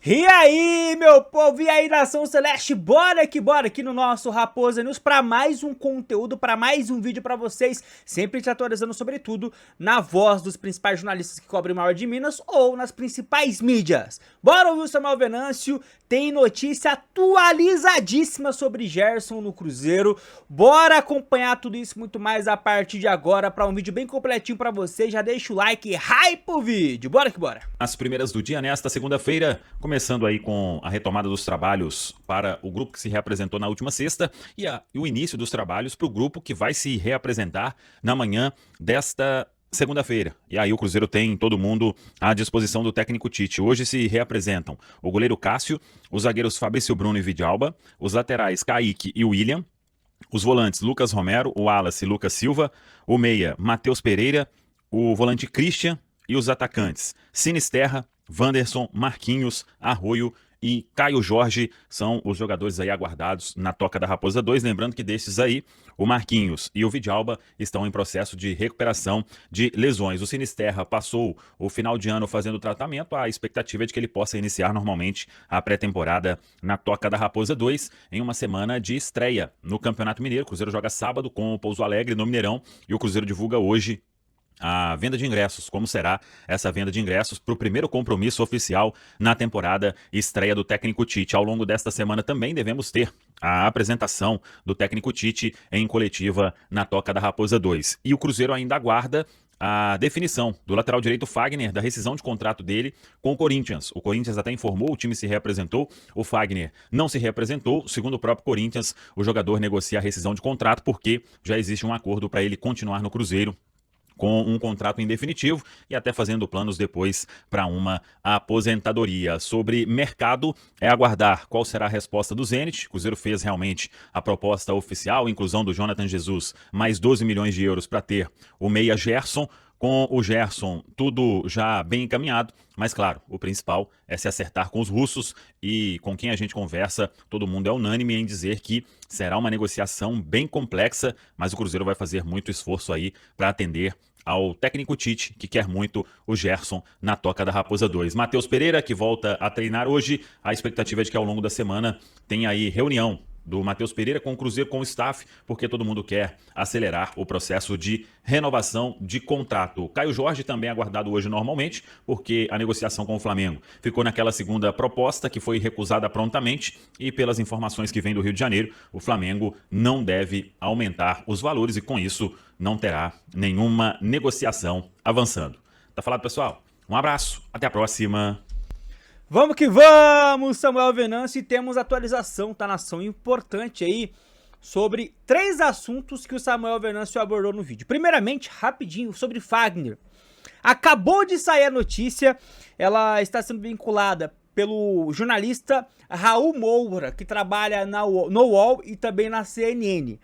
E aí, meu povo, e aí, Nação Celeste, bora aqui no nosso Raposa News para mais um conteúdo, para mais um vídeo para vocês, sempre te atualizando sobre tudo, na voz dos principais jornalistas que cobrem o maior de Minas ou nas principais mídias. Bora ouvir o Samuel Venâncio, tem notícia atualizadíssima sobre Gerson no Cruzeiro, bora acompanhar tudo isso muito mais a partir de agora para um vídeo bem completinho para vocês, já deixa o like e hype o vídeo, bora que bora. As primeiras do dia nesta segunda-feira, começando aí com a retomada dos trabalhos para o grupo que se reapresentou na última sexta e o início dos trabalhos para o grupo que vai se reapresentar na manhã desta segunda-feira. E aí o Cruzeiro tem todo mundo à disposição do técnico Tite. Hoje se reapresentam o goleiro Cássio, os zagueiros Fabrício Bruno e Vidalba, os laterais Kaique e William, os volantes Lucas Romero, o Wallace e Lucas Silva, o meia Matheus Pereira, o volante Christian e os atacantes Sinisterra, Wanderson, Marquinhos, Arroio e Caio Jorge são os jogadores aí aguardados na Toca da Raposa 2. Lembrando que desses aí, o Marquinhos e o Vidalba estão em processo de recuperação de lesões. O Sinisterra passou o final de ano fazendo tratamento. A expectativa é de que ele possa iniciar normalmente a pré-temporada na Toca da Raposa 2 em uma semana de estreia no Campeonato Mineiro. O Cruzeiro joga sábado com o Pouso Alegre no Mineirão e o Cruzeiro divulga hoje a venda de ingressos, como será essa venda de ingressos para o primeiro compromisso oficial na temporada estreia do técnico Tite. Ao longo desta semana também devemos ter a apresentação do técnico Tite em coletiva na Toca da Raposa 2. E o Cruzeiro ainda aguarda a definição do lateral direito Fagner, da rescisão de contrato dele com o Corinthians. O Corinthians até informou, o time se reapresentou, o Fagner não se reapresentou. Segundo o próprio Corinthians, o jogador negocia a rescisão de contrato porque já existe um acordo para ele continuar no Cruzeiro com um contrato em definitivo e até fazendo planos depois para uma aposentadoria. Sobre mercado, é aguardar qual será a resposta do Zenit. O Cruzeiro fez realmente a proposta oficial, inclusão do Jonathan Jesus, mais 12 milhões de euros para ter o meia Gerson. Com o Gerson, tudo já bem encaminhado, mas claro, o principal é se acertar com os russos e com quem a gente conversa, todo mundo é unânime em dizer que será uma negociação bem complexa, mas o Cruzeiro vai fazer muito esforço aí para atender ao técnico Tite, que quer muito o Gerson na Toca da Raposa 2. Matheus Pereira, que volta a treinar hoje, a expectativa é de que ao longo da semana tenha aí reunião do Matheus Pereira com o Cruzeiro, com o staff, porque todo mundo quer acelerar o processo de renovação de contrato. O Caio Jorge também é aguardado hoje normalmente, porque a negociação com o Flamengo ficou naquela segunda proposta que foi recusada prontamente e pelas informações que vêm do Rio de Janeiro, o Flamengo não deve aumentar os valores e com isso não terá nenhuma negociação avançando. Tá falado, pessoal? Um abraço, até a próxima. Vamos que vamos, Samuel Venâncio, e temos atualização, tá, nação, importante aí sobre 3 assuntos que o Samuel Venâncio abordou no vídeo. Primeiramente, rapidinho, sobre Fagner. Acabou de sair a notícia, ela está sendo vinculada pelo jornalista Raul Moura, que trabalha no UOL e também na CNN.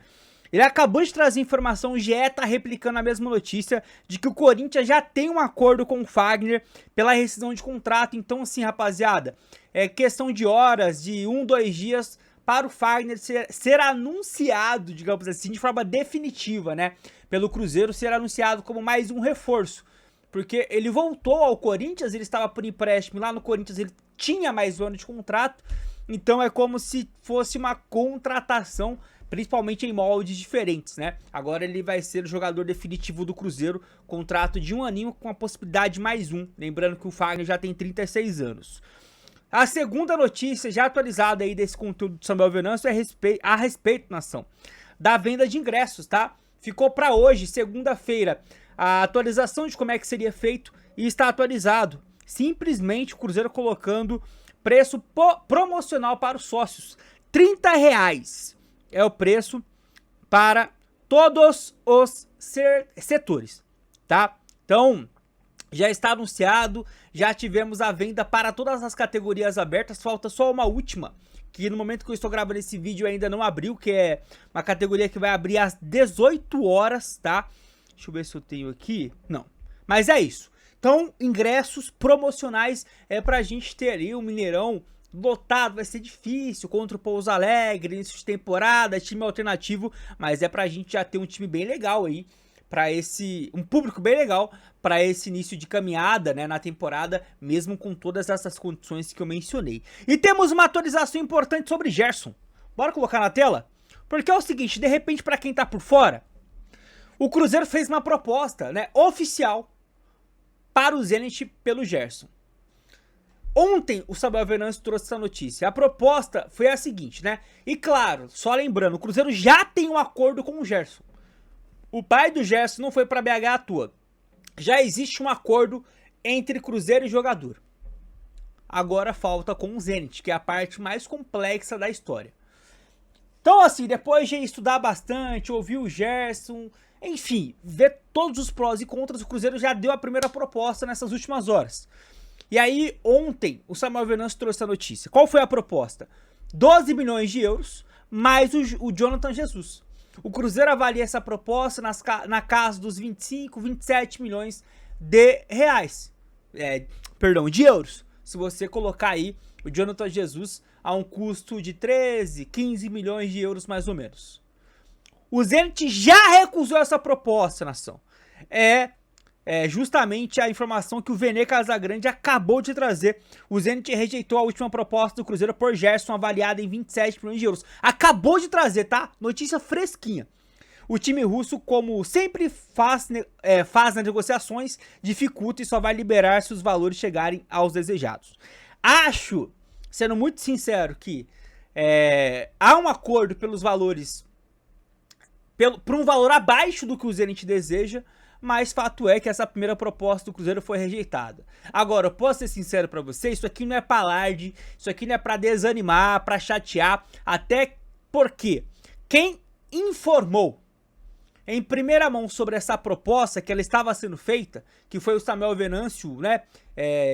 Ele acabou de trazer informação, o GE tá replicando a mesma notícia de que o Corinthians já tem um acordo com o Fagner pela rescisão de contrato. Então, assim, rapaziada, é questão de horas, de 1, 2 dias para o Fagner ser anunciado, digamos assim, de forma definitiva, né? Pelo Cruzeiro, ser anunciado como mais um reforço. Porque ele voltou ao Corinthians, ele estava por empréstimo lá no Corinthians, ele tinha mais um ano de contrato. Então é como se fosse uma contratação, principalmente em moldes diferentes, né? Agora ele vai ser o jogador definitivo do Cruzeiro, contrato de 1 aninho com a possibilidade de mais um. Lembrando que o Fagner já tem 36 anos. A segunda notícia, já atualizada aí desse conteúdo do Samuel Venâncio, é a respeito, nação, da venda de ingressos, tá? Ficou para hoje, segunda-feira, a atualização de como é que seria feito e está atualizado. Simplesmente o Cruzeiro colocando preço promocional para os sócios, R$30 é o preço para todos os setores, tá? Então, já está anunciado, já tivemos a venda para todas as categorias abertas, falta só uma última, que no momento que eu estou gravando esse vídeo ainda não abriu, que é uma categoria que vai abrir às 18 horas, tá? Deixa eu ver se eu tenho aqui, não, mas é isso. Então, ingressos promocionais é pra gente ter ali o Mineirão lotado, vai ser difícil contra o Pouso Alegre, início de temporada, time alternativo, mas é pra gente já ter um time bem legal aí um público bem legal para esse início de caminhada, né, na temporada, mesmo com todas essas condições que eu mencionei. E temos uma atualização importante sobre Gerson. Bora colocar na tela? Porque é o seguinte, de repente, para quem tá por fora, o Cruzeiro fez uma proposta, né, oficial para o Zenit pelo Gerson. Ontem o Samuel Venâncio trouxe essa notícia. A proposta foi a seguinte, né? E claro, só lembrando, o Cruzeiro já tem um acordo com o Gerson. O pai do Gerson não foi para BH à toa. Já existe um acordo entre Cruzeiro e jogador. Agora falta com o Zenit, que é a parte mais complexa da história. Então assim, depois de estudar bastante, ouvir o Gerson, enfim, ver todos os prós e contras, o Cruzeiro já deu a primeira proposta nessas últimas horas. E aí, ontem, o Samuel Venâncio trouxe a notícia. Qual foi a proposta? 12 milhões de euros, mais o Jonathan Jesus. O Cruzeiro avalia essa proposta na casa dos 25, 27 milhões de reais. De euros. Se você colocar aí o Jonathan Jesus a um custo de 13, 15 milhões de euros mais ou menos. O Zenit já recusou essa proposta, nação. Justamente a informação que o Vene Casagrande acabou de trazer. O Zenit rejeitou a última proposta do Cruzeiro por Gerson, avaliada em 27 milhões de euros. Acabou de trazer, tá? Notícia fresquinha. O time russo, como sempre faz nas negociações, dificulta e só vai liberar se os valores chegarem aos desejados. Acho, sendo muito sincero, que há um acordo pelos valores, por um valor abaixo do que o Zenit deseja, mas fato é que essa primeira proposta do Cruzeiro foi rejeitada. Agora, eu posso ser sincero pra você, isso aqui não é pra alarde, isso aqui não é pra desanimar, pra chatear, até porque quem informou em primeira mão sobre essa proposta, que ela estava sendo feita, que foi o Samuel Venâncio, né,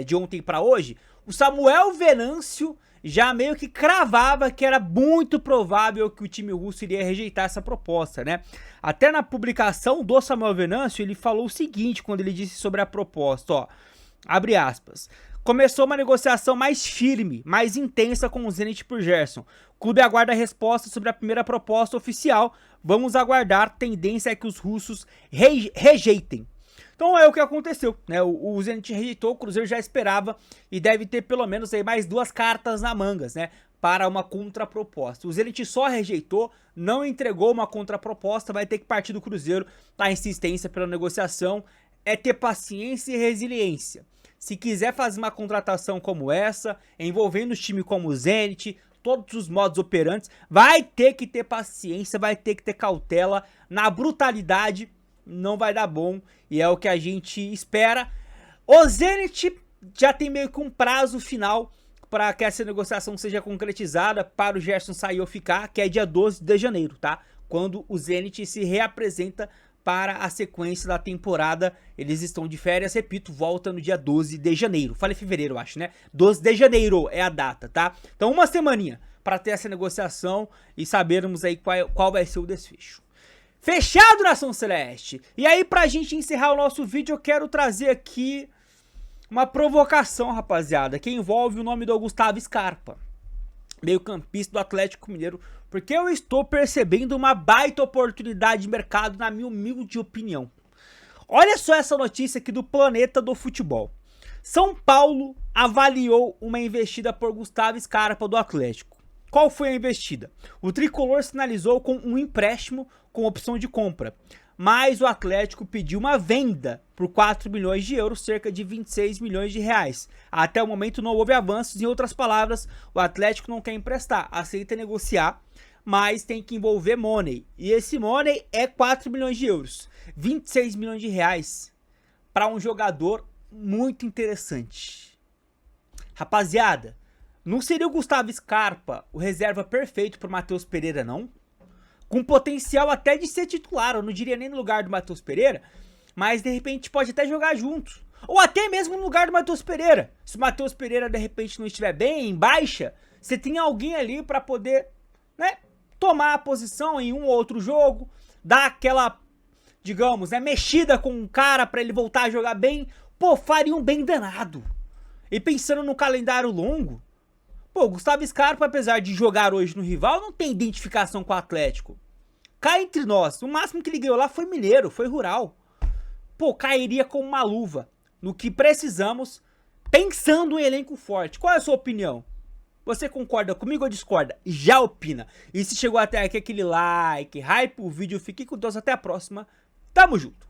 de ontem pra hoje, o Samuel Venâncio já meio que cravava que era muito provável que o time russo iria rejeitar essa proposta, né? Até na publicação do Samuel Venâncio, ele falou o seguinte quando ele disse sobre a proposta, ó, abre aspas, começou uma negociação mais firme, mais intensa com o Zenit por Gerson. O clube aguarda a resposta sobre a primeira proposta oficial, vamos aguardar, tendência é que os russos rejeitem. Então é o que aconteceu, né? O Zenit rejeitou, o Cruzeiro já esperava e deve ter pelo menos aí mais 2 cartas na mangas, né? Para uma contraproposta. O Zenit só rejeitou, não entregou uma contraproposta, vai ter que partir do Cruzeiro. A insistência pela negociação é ter paciência e resiliência. Se quiser fazer uma contratação como essa, envolvendo os times como o Zenit, todos os modos operantes, vai ter que ter paciência, vai ter que ter cautela. Na brutalidade não vai dar bom e é o que a gente espera. O Zenit já tem meio que um prazo final para que essa negociação seja concretizada para o Gerson sair ou ficar, que é dia 12 de janeiro, tá? Quando o Zenit se reapresenta para a sequência da temporada. Eles estão de férias, repito, volta no dia 12 de janeiro. Falei fevereiro, eu acho, né? 12 de janeiro é a data, tá? Então uma semaninha para ter essa negociação e sabermos aí qual vai ser o desfecho. Fechado, Nação Celeste! E aí, pra gente encerrar o nosso vídeo, eu quero trazer aqui uma provocação, rapaziada, que envolve o nome do Gustavo Scarpa, meio-campista do Atlético Mineiro, porque eu estou percebendo uma baita oportunidade de mercado, na minha humilde opinião. Olha só essa notícia aqui do Planeta do Futebol. São Paulo avaliou uma investida por Gustavo Scarpa do Atlético. Qual foi a investida? O tricolor sinalizou com um empréstimo com opção de compra, mas o Atlético pediu uma venda por 4 milhões de euros, cerca de 26 milhões de reais. Até o momento não houve avanços, em outras palavras, o Atlético não quer emprestar, aceita negociar, mas tem que envolver money, e esse money é 4 milhões de euros, 26 milhões de reais para um jogador muito interessante. Rapaziada, não seria o Gustavo Scarpa o reserva perfeito para o Matheus Pereira, não? Com potencial até de ser titular, eu não diria nem no lugar do Matheus Pereira, mas de repente pode até jogar junto. Ou até mesmo no lugar do Matheus Pereira. Se o Matheus Pereira de repente não estiver bem, em baixa, você tem alguém ali para poder, né, tomar a posição em um ou outro jogo, dar aquela, digamos, né, mexida com um cara para ele voltar a jogar bem. Pô, faria um bem danado. E pensando no calendário longo, pô, Gustavo Scarpa, apesar de jogar hoje no rival, não tem identificação com o Atlético. Cá entre nós, o máximo que ele ganhou lá foi Mineiro, foi Rural. Pô, cairia como uma luva no que precisamos, pensando em elenco forte. Qual é a sua opinião? Você concorda comigo ou discorda? Já opina. E se chegou até aqui, aquele like, hype o vídeo. Fique com Deus, até a próxima. Tamo junto.